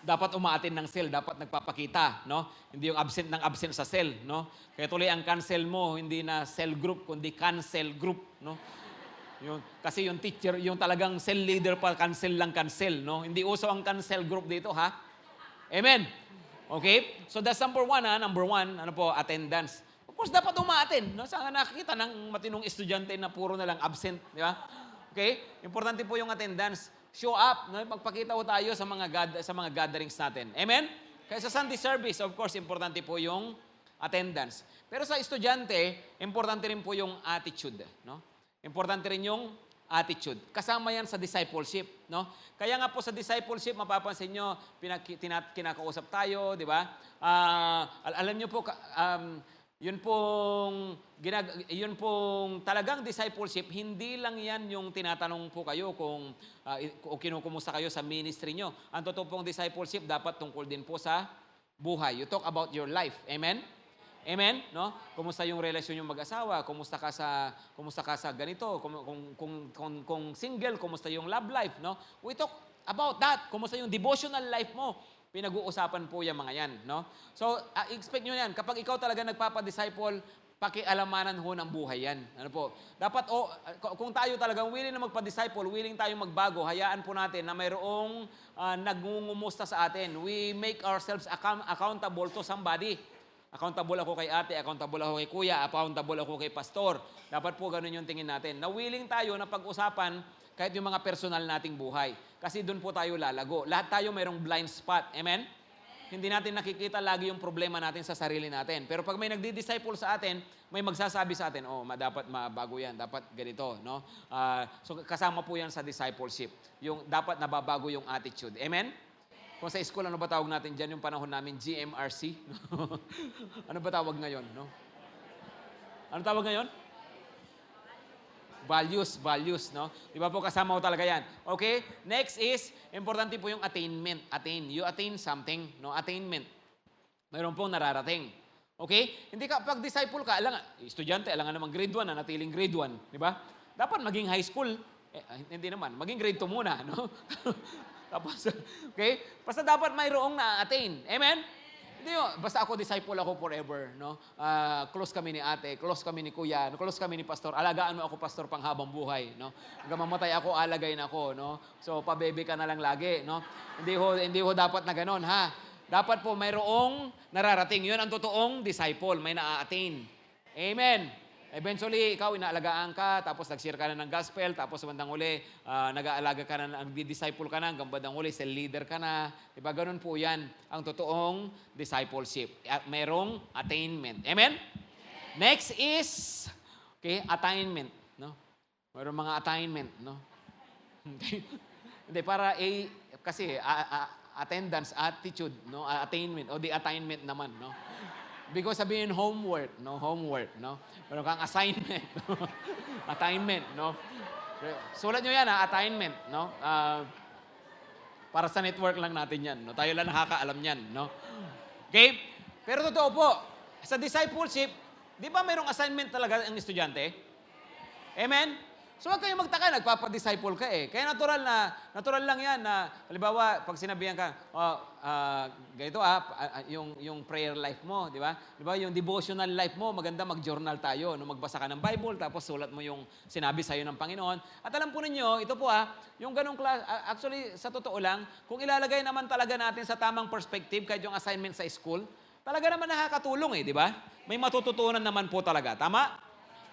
Dapat umaattend ng cell, dapat nagpapakita, no? Hindi yung absent ng absent sa cell, no? Kaya tuloy ang cancel mo, hindi na cell group, kundi cancel group, no? Kasi yung teacher, yung talagang cell leader pa, cancel, no? Hindi uso ang cancel group dito, ha? Amen? Okay? So that's number 1, ha? Number 1, ano po, attendance. Of course, dapat umaattend, no? Saan ka nakakita ng matinong estudyante na puro na lang absent, di ba? Okay? Importante po yung attendance. Show up, no? Magpakita po tayo sa mga gatherings natin. Amen? Kaya sa Sunday service, of course, importante po yung attendance. Pero sa estudyante, importante rin po yung attitude, no? Importante rin yung attitude. Kasama yan sa discipleship, no? Kaya nga po sa discipleship, mapapansin nyo, kinakausap tayo, di ba? Alam nyo po, yun pong talagang discipleship, hindi lang yan yung tinatanong po kayo kung kinukumusta kayo sa ministry nyo. Ang totoo pong discipleship, dapat tungkol din po sa buhay. You talk about your life. Amen? Amen? No? Kumusta yung relasyon yung mag-asawa? Kumusta ka sa ganito? Kung single, kumusta yung love life? No? We talk about that. Kumusta yung devotional life mo? Pinag-uusapan po yung mga yan. No? So, expect nyo yan. Kapag ikaw talaga nagpapadisciple, pakialamanan ho ng buhay yan. Ano po? Dapat, kung tayo talagang willing na magpa-disciple, willing tayong magbago, hayaan po natin na mayroong nagngungumusta sa atin. We make ourselves accountable to somebody. Accountable ako kay ate, accountable ako kay kuya, accountable ako kay pastor. Dapat po ganun yung tingin natin. Na willing tayo na pag-usapan kahit yung mga personal nating buhay. Kasi doon po tayo lalago. Lahat tayo mayroong blind spot. Amen? Hindi natin nakikita lagi yung problema natin sa sarili natin. Pero pag may nagdi-disciple sa atin, may magsasabi sa atin, dapat mabago yan, dapat ganito. No? So kasama po yan sa discipleship. Yung dapat nababago yung attitude. Amen? Kung sa school, ano ba tawag natin dyan? Yung panahon namin, GMRC. Ano ba tawag ngayon? No? Ano tawag ngayon? Values, no? Di ba po kasama ko talaga yan? Okay? Next is, importante po yung attainment. You attain something, no? Attainment. Mayroon pong nararating. Okay? Hindi ka, pag disciple ka, estudyante, alangan naman grade 1, natiling grade 1. Di ba? Dapat maging high school. Hindi naman. Maging grade 2 muna, no? Tapos, okay? Basta dapat mayroong na-attain. Amen? Hindi yun. Basta ako, disciple ako forever. No? Close kami ni ate, close kami ni kuya, close kami ni pastor. Alagaan mo ako, pastor, panghabang buhay. No? Hanggang mamatay ako, alagayin ako. No? So, pabebe ka na lang lagi. No? Hindi ho dapat na ganon, ha? Dapat po mayroong nararating. Yun ang totoong disciple. May na-attain. Amen? Eventually, ikaw, inaalagaan ka, tapos nag-share ka na ng gospel, tapos bandang uli, nag-aalaga ka na, nag-disciple ka na, hanggang bandang uli, cell leader ka na. Diba? Ganun po yan ang totoong discipleship. At merong attainment. Amen? Next is, okay, attainment. No? Merong mga attainment. No? Hindi, para kasi attendance, attitude, no? Attainment, o the attainment naman. No? Because sabihin homework, no? Homework, no? Meron kang assignment, no? Attainment, no? Sulat nyo yan, attainment, no? Para sa network lang natin yan, no? Tayo lang nakakaalam yan, no? Okay? Pero totoo po, sa discipleship, di ba mayroong assignment talaga ang estudyante? Amen? So huwag kayong magtaka, nagpapadisciple ka eh. Kaya natural lang yan na, halimbawa, pag sinabihan ka, ganito yung prayer life mo, di ba? Di ba, yung devotional life mo, maganda mag-journal tayo, no? Magbasa ka ng Bible, tapos sulat mo yung sinabi sa'yo ng Panginoon. At alam po ninyo, ito po yung ganong class, actually, sa totoo lang, kung ilalagay naman talaga natin sa tamang perspective, kahit yung assignment sa school, talaga naman nakakatulong eh, di ba? May matututunan naman po talaga. Tama?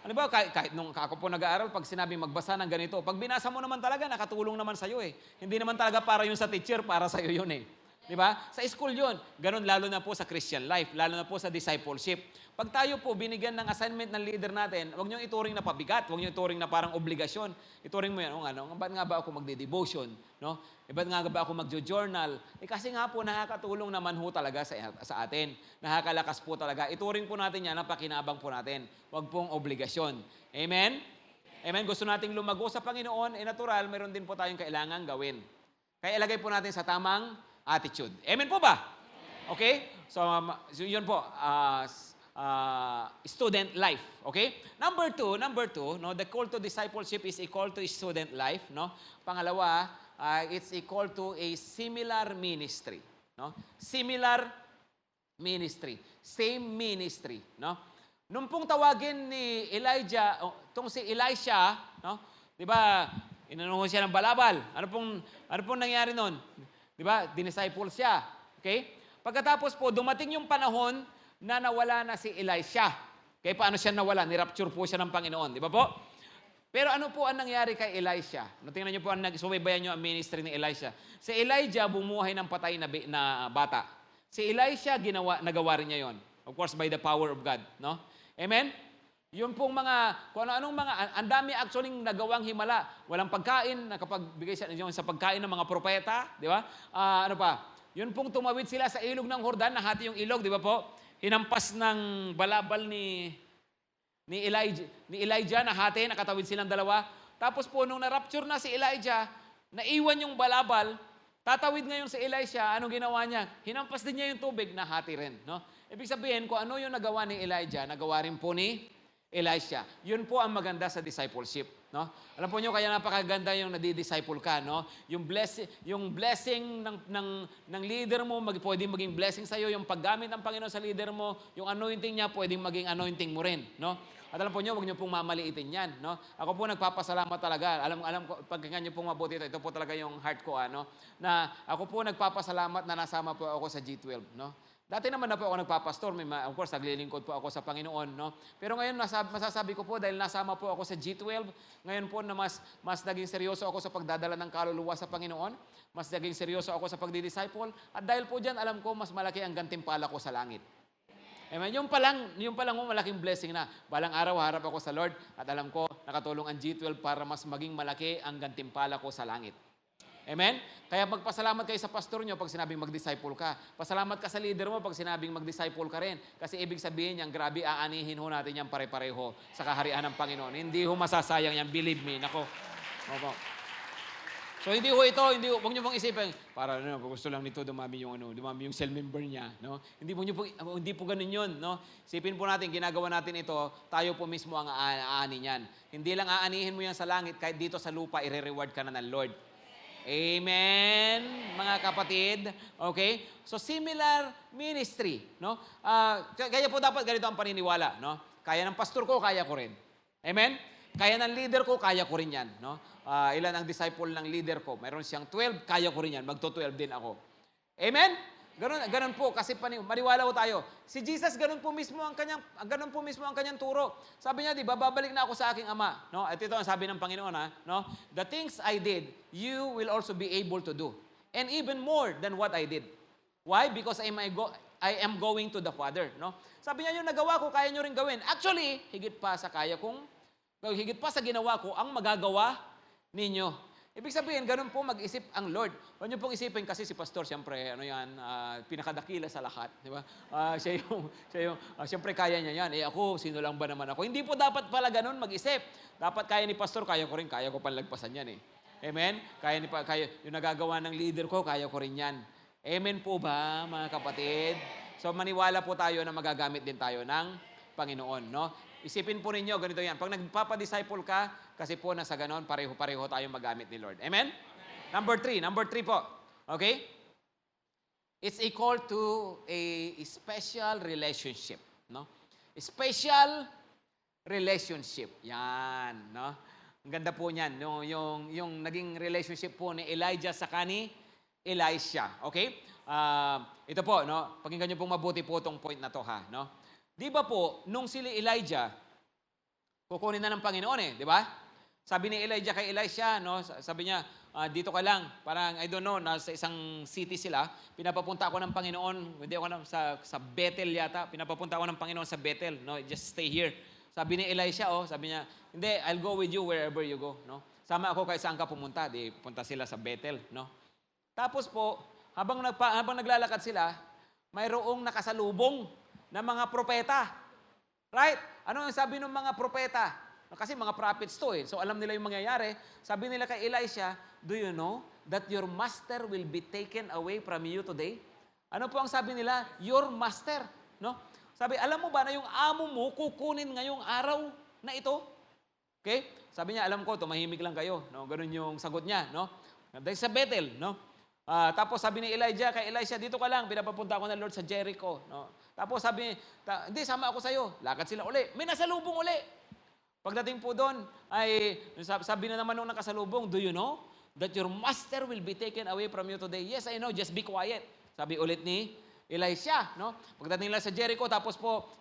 Ano ba, kahit nung ako po nag-aaral, pag sinabing magbasa ng ganito, pag binasa mo naman talaga, nakatulong naman sa'yo eh. Hindi naman talaga para yun sa teacher, para sa'yo yun eh. Di ba? Sa school yun. Ganun lalo na po sa Christian life, lalo na po sa discipleship. Pag tayo po binigyan ng assignment ng leader natin, huwag niyong ituring na pabigat, huwag niyong ituring na parang obligasyon. Ituring mo yan, ba't nga ba ako magde-devotion? No? Ba't nga ba ako magjo-journal? Kasi nga po, nakakatulong naman ho talaga sa atin. Nakakalakas po talaga. Ituring po natin yan, napakinabang po natin. Huwag pong obligasyon. Amen? Amen? Gusto nating lumago sa Panginoon, natural, meron din po tayong kailangan gawin. Kaya ilagay po natin sa tamang attitude. Amen po ba? Okay? So yun po, student life. Okay? Number two, no, the call to discipleship is equal to student life. No? Pangalawa, it's equal to a similar ministry. No? Similar ministry. Same ministry. No? Nung pong tawagin ni Elijah, itong si Elisha, no? Di ba, inanungan siya ng balabal. Ano pong nangyari nun? Di ba? Dinisciple siya. Okay? Pagkatapos po, dumating yung panahon na nawala na si Elisha. Okay? Paano siya nawala? Nirapture po siya ng Panginoon. Di ba po? Pero ano po ang nangyari kay Elisha? Tingnan niyo po, subaybayan niyo ang ministry ni Elisha. Si Elijah bumuhay ng patay na bata. Si Elisha, nagawa rin niya yon. Of course, by the power of God. No? Amen? Yung pong kung ano-anong ang dami actually nagawang himala. Walang pagkain, nakapagbigay siya sa pagkain ng mga propeta, di ba? Ano pa? Yun pong tumawid sila sa ilog ng Jordan, nahati yung ilog, di ba po? Hinampas ng balabal ni Elijah, nahati, nakatawid silang dalawa. Tapos po, nung na-rapture na si Elijah, naiwan yung balabal, tatawid ngayon si Elisha, anong ginawa niya? Hinampas din niya yung tubig, nahati rin. No? Ibig sabihin, kung ano yung nagawa ni Elijah, nagawa rin po ni Elisha. Yun po ang maganda sa discipleship, no? Alam po niyo kaya napakaganda yung nadi-disciple ka, no? Yung blessing ng leader mo pwedeng maging blessing sa iyo, yung paggamit ng Panginoon sa leader mo, yung anointing niya pwedeng maging anointing mo rin, no? At alam po niyo, huwag niyo pong mamaliitin 'yan, no? Ako po nagpapasalamat talaga. Alam ko pagkakanya niyo pong mabuti ito po talaga yung heart ko, na ako po nagpapasalamat na nasama po ako sa G12, no? Dati naman na po ako nagpapastor, of course, naglilingkod po ako sa Panginoon, no? Pero ngayon, masasabi ko po, dahil nasama po ako sa G12, ngayon po na mas naging seryoso ako sa pagdadala ng kaluluwa sa Panginoon, mas naging seryoso ako sa pagdi-disciple, at dahil po dyan, alam ko, mas malaki ang gantimpala ko sa langit. Amen. Yung pa lang malaking blessing na. Balang araw, harap ako sa Lord, at alam ko, nakatulong ang G12 para mas maging malaki ang gantimpala ko sa langit. Amen? Kaya magpasalamat kayo sa pastor nyo pag sinabing mag-disciple ka. Pasalamat ka sa leader mo pag sinabing mag-disciple ka rin. Kasi ibig sabihin yan, grabe, aanihin ho natin yan pare-pareho sa kaharian ng Panginoon. Hindi ho masasayang yan, believe me. Nako. Opo. So hindi ho ito, huwag nyo pong isipin, para gusto lang nito dumami yung cell member niya, no? Hindi po ganun yun, no? Isipin po natin, ginagawa natin ito, tayo po mismo ang aani niyan. Hindi lang aanihin mo yan sa langit, kahit dito sa lupa, i-reward ka na ng Lord. Amen, mga kapatid. Okay? So, similar ministry, no? Kaya po dapat ganito ang paniniwala, no? Kaya ng pastor ko, kaya ko rin. Amen? Kaya ng leader ko, kaya ko rin yan, no? Ilan ang disciple ng leader ko? Meron siyang 12, kaya ko rin yan. Magto-12 din ako. Amen? Ganun po, kasi maniwala po tayo. Si Jesus, ganun po mismo ang kanyang turo. Sabi niya, di ba, babalik na ako sa aking Ama. No? At ito ang sabi ng Panginoon, ha? No? The things I did, you will also be able to do. And even more than what I did. Why? Because I am going to the Father. No? Sabi niya, yung nagawa ko, kaya nyo rin gawin. Actually, higit pa sa ginawa ko, ang magagawa ninyo. Ibig sabihin, ganun po mag-isip ang Lord. Huwag niyo pong isipin kasi si Pastor, siyempre, pinakadakila sa lahat. Di ba? Siyempre kaya niya yan. Ako, sino lang ba naman ako? Hindi po dapat pala ganun mag-isip. Dapat kaya ni Pastor, kaya ko rin, kaya ko panlagpasan yan Amen? Kaya yung nagagawa ng leader ko, kaya ko rin yan. Amen po ba, mga kapatid? So, maniwala po tayo na magagamit din tayo ng Panginoon, no? Isipin po ninyo, ganito yan. Pag nagpapadisciple ka, kasi po nasa ganon, pareho-pareho tayong magamit ni Lord. Amen? Number three po. Okay? It's equal to a special relationship. No? A special relationship. Yan. No? Ang ganda po niyan. No? Yung naging relationship po ni Elijah sa kani Elisha. Okay? Ito po, no? Pakinggan niyo pong mabuti po itong point na to, ha? No? Di ba po, nung si Elijah, kukunin na ng Panginoon di ba? Sabi ni Elijah kay Elisha, no? Sabi niya, dito ka lang. Parang, I don't know, nasa isang city sila. Pinapapunta ako ng Panginoon, hindi ako sa Bethel yata. Pinapapunta ako ng Panginoon sa Bethel. No? Just stay here. Sabi ni Elisha, sabi niya, hindi, I'll go with you wherever you go. No? Sama ako kahit saan ka pumunta. Di punta sila sa Bethel. No? Tapos po, habang naglalakad sila, mayroong nakasalubong na mga propeta. Right? Ano ang sabi ng mga propeta? Kasi mga prophets to So alam nila yung mangyayari. Sabi nila kay Elisha, do you know that your master will be taken away from you today? Ano po ang sabi nila? Your master. No? Sabi, alam mo ba na yung amo mo kukunin ngayong araw na ito? Okay? Sabi niya, alam ko, tumahimik lang kayo. No? Ganun yung sagot niya. No? Dahil sa Bethel. No? Tapos sabi ni Elijah kay Elisha, dito ka lang, pinapapunta ako ng Lord sa Jericho. No? Tapos sabi, hindi, sama ako sa'yo. Lakad sila uli. May nasalubong uli. Pagdating po doon, ay sabi na naman nung nakasalubong, do you know that your master will be taken away from you today? Yes, I know, just be quiet. Sabi ulit ni Elisha. No? Pagdating nila sa Jericho, tapos po,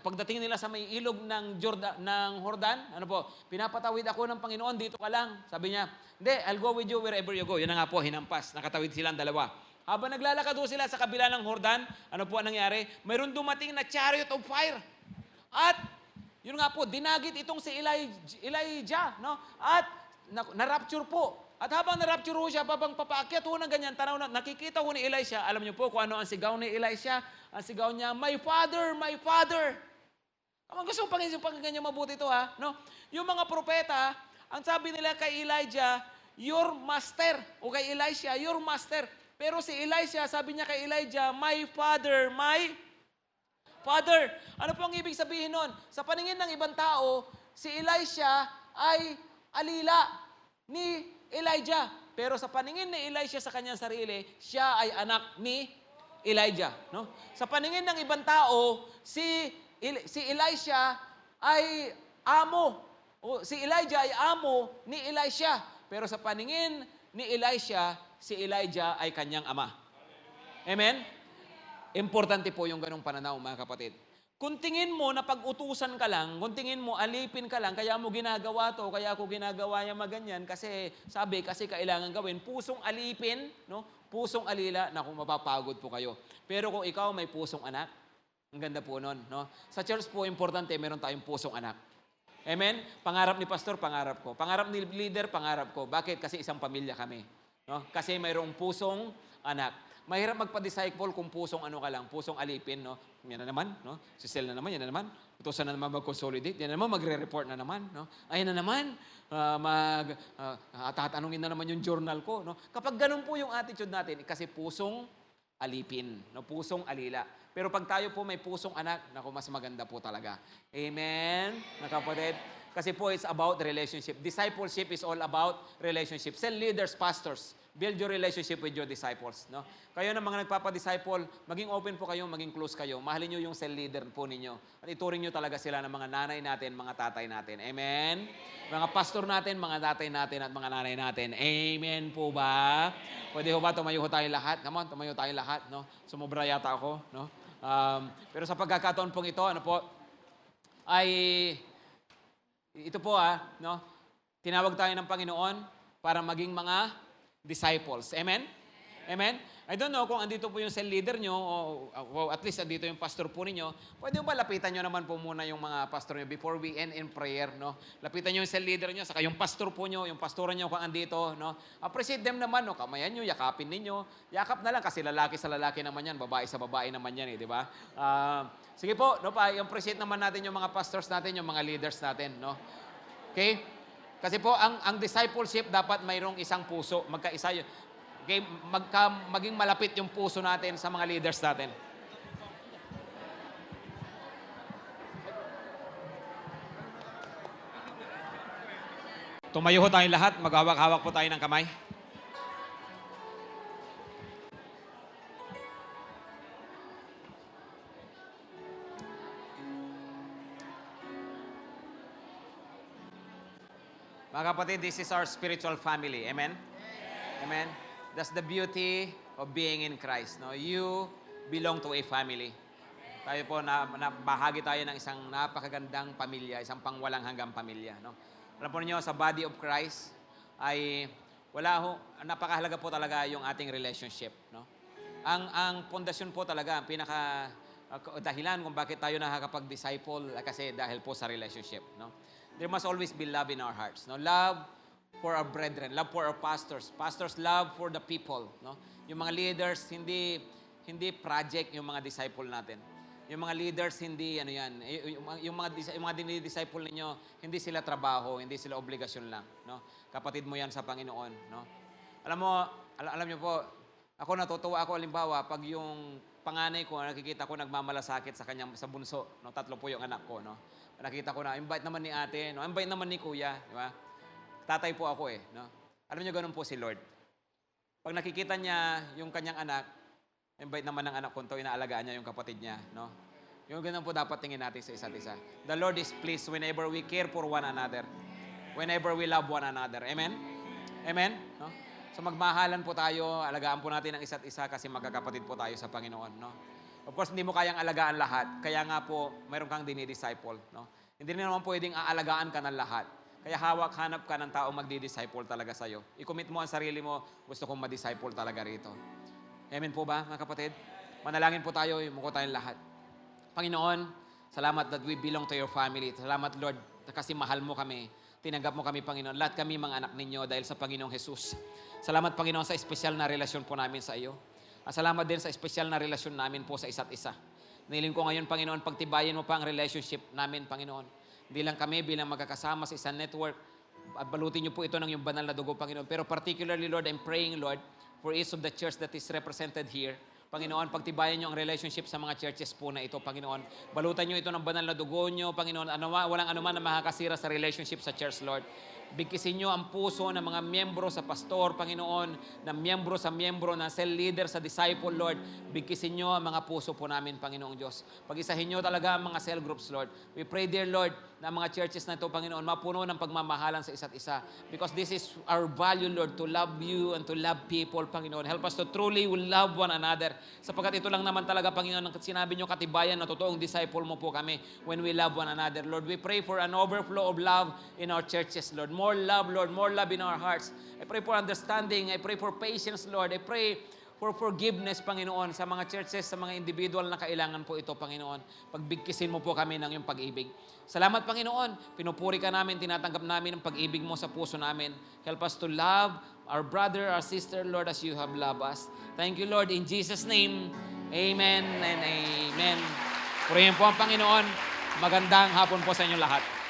pagdating nila sa may ilog ng Jordan, ano po, pinapatawid ako ng Panginoon, dito ka lang. Sabi niya, hindi, I'll go with you wherever you go. Yun na nga po, hinampas. Nakatawid silang dalawa. Habang naglalakad doon sila sa kabila ng Jordan, ano po ang nangyari? Mayroon dumating na chariot of fire. At, yun nga po, dinagit itong si Elijah. No? At, na-rapture po. At habang na-rapture ho siya, babang papaakyat ho ng ganyan, tanaw na, nakikita ho ni Elisha, alam niyo po kung ano ang sigaw ni Elisha? Ang sigaw niya, my father, my father. Kung gusto mong pakinggan niyo mabuti ito, ha? No? Yung mga propeta, ang sabi nila kay Elijah, your master. O kay Elisha, your master. Pero si Elisha, sabi niya kay Elijah, my father, my father. Ano po ang ibig sabihin nun? Sa paningin ng ibang tao, si Elisha ay alila ni Elijah. Pero sa paningin ni Elisha sa kanyang sarili, siya ay anak ni Elijah. No? Sa paningin ng ibang tao, si Elisha ay amo. O si Elijah ay amo ni Elisha. Pero sa paningin ni Elisha, si Elijah ay kanyang ama. Amen? Importante po yung ganong pananaw, mga kapatid. Kung tingin mo na pag-utusan ka lang, kung tingin mo alipin ka lang, kaya mo ginagawa to, kaya ako ginagawa niya maganyan, kasi kailangan gawin, pusong alipin, no? Pusong alila, naku, mapapagod po kayo. Pero kung ikaw may pusong anak, ang ganda po nun, no? Sa church po, importante, meron tayong pusong anak. Amen? Pangarap ni pastor, pangarap ko. Pangarap ni leader, pangarap ko. Bakit? Kasi isang pamilya kami. No? Kasi mayroong pusong anak. Mahirap magpa-disciple kung pusong ano ka lang, pusong alipin, no? Yan na naman, no? Si Sel na naman, yan na naman. Utusan na naman mag-consolidate, yan na naman, magre-report na naman, no? Ayan na naman, tatanungin na naman yung journal ko, no? Kapag ganun po yung attitude natin, kasi pusong alipin, no? Pusong alila. Pero pag tayo po may pusong anak, naku, mas maganda po talaga. Amen? Mga kapatid? Kasi po, it's about relationship. Discipleship is all about relationship. Cell leaders, pastors, build your relationship with your disciples. No? Kayo na mga nagpapadisciple, maging open po kayo, maging close kayo. Mahalin nyo yung cell leader po ninyo. At ituring nyo talaga sila ng mga nanay natin, mga tatay natin. Amen? Mga pastor natin, mga tatay natin, at mga nanay natin. Amen po ba? Pwede ho ba tumayo ho tayong lahat? Come on, tumayo tayong lahat. No? Sumobra yata ako. No? Pero sa pagkakataon pong ito, ano po, ay ito po no? Tinawag tayo ng Panginoon para maging mga disciples. Amen? Amen? I don't know kung andito po yung cell leader nyo o at least andito yung pastor po ninyo. Pwede ba lapitan nyo naman po muna yung mga pastor nyo before we end in prayer, no? Lapitan nyo yung cell leader nyo, saka yung pastor po nyo, yung pastoran nyo kung andito, no? Appreciate them naman, no? Kamayan nyo, yakapin ninyo. Yakap na lang kasi lalaki sa lalaki naman yan, babae sa babae naman yan, di ba? Sige po, no, appreciate naman natin yung mga pastors natin, yung mga leaders natin, no? Okay? Kasi po, ang discipleship dapat mayroong isang puso. Magkaisa yun. Okay? Maging malapit yung puso natin sa mga leaders natin. Tumayo ho tayong lahat. Maghawak-hawak po tayo ng kamay. Mga kapatid, this is our spiritual family. Amen? Amen? That's the beauty of being in Christ. No? You belong to a family. Tayo po, bahagi tayo ng isang napakagandang pamilya, isang pangwalang hanggang pamilya. No? Alam po niyo, sa body of Christ, ay napakahalaga po talaga yung ating relationship. No? Ang pundasyon po talaga, ang pinaka dahilan kung bakit tayo nakakapag-disciple, kasi dahil po sa relationship. No? There must always be love in our hearts. No? Love for our brethren, love for our pastors. Pastors, love for the people. No? Yung mga leaders, hindi project yung mga disciple natin. Yung mga leaders, hindi ano yan. Yung mga dinidisciple ninyo, hindi sila trabaho, hindi sila obligasyon lang. No? Kapatid mo yan sa Panginoon. No? Alam niyo po, ako natutuwa ako, halimbawa, pag yung panganay ko, nakikita ko nagmamalasakit sa bunso. No? 3 po yung anak ko. No? Nakita ko na, invite naman ni ate, no? Invite naman ni kuya, di ba? Tatay po ako no? Alam niyo, ganun po si Lord. Pag nakikita niya yung kanyang anak, invite naman ng anak ko, inaalagaan niya yung kapatid niya, no? Yung ganun po dapat tingin natin sa isa't isa. The Lord is pleased whenever we care for one another. Whenever we love one another. Amen? Amen? No? So magmahalan po tayo, alagaan po natin ang isa't isa kasi magkakapatid po tayo sa Panginoon, no? Of course, hindi mo kayang alagaan lahat. Kaya nga po, mayroon kang dinidisciple. No? Hindi naman pwedeng aalagaan ka ng lahat. Kaya hanap ka ng taong magdi-disciple talaga sa'yo. I-commit mo ang sarili mo, gusto kong ma-disciple talaga rito. Amen po ba, mga kapatid? Manalangin po tayo, umuko tayong lahat. Panginoon, salamat that we belong to your family. Salamat, Lord, kasi mahal mo kami. Tinanggap mo kami, Panginoon. Lahat kami mga anak ninyo dahil sa Panginoong Jesus. Salamat, Panginoon, sa espesyal na relasyon po namin sa iyo. Salamat din sa espesyal na relasyon namin po sa isa't isa. Niling ko ngayon, Panginoon, pagtibayin mo pa ang relationship namin, Panginoon. Hindi lang kami bilang magkakasama sa isang network, at balutin niyo po ito ng yung banal na dugo, Panginoon. Pero particularly, Lord, I'm praying, Lord, for each of the church that is represented here. Panginoon, pagtibayan niyo ang relationship sa mga churches po na ito, Panginoon. Balutan niyo ito ng banal na dugo niyo, Panginoon. Walang anuman na makakasira sa relationship sa church, Lord. Bigkisin niyo ang puso ng mga miyembro sa pastor, Panginoon, ng miyembro sa miyembro, ng cell leader sa disciple, Lord. Bigkisin niyo ang mga puso po namin, Panginoong Diyos. Pag-isahin niyo talaga ang mga cell groups, Lord. We pray, dear Lord, na ang mga churches na ito, Panginoon, mapuno ng pagmamahalan sa isa't isa. Because this is our value, Lord, to love you and to love people, Panginoon. Help us to truly love one another. Sapagkat ito lang naman talaga, Panginoon, ang sinabi niyo katibayan na totoong disciple mo po kami when we love one another. Lord, we pray for an overflow of love in our churches, Lord. More love, Lord. More love in our hearts. I pray for understanding. I pray for patience, Lord. I pray for forgiveness, Panginoon, sa mga churches, sa mga individual na kailangan po ito, Panginoon. Pagbigkisin mo po kami ng iyong pag-ibig. Salamat, Panginoon. Pinupuri ka namin, tinatanggap namin ang pag-ibig mo sa puso namin. Help us to love our brother, our sister, Lord, as you have loved us. Thank you, Lord. In Jesus' name, amen and amen. Purihin po ang Panginoon. Magandang hapon po sa inyong lahat.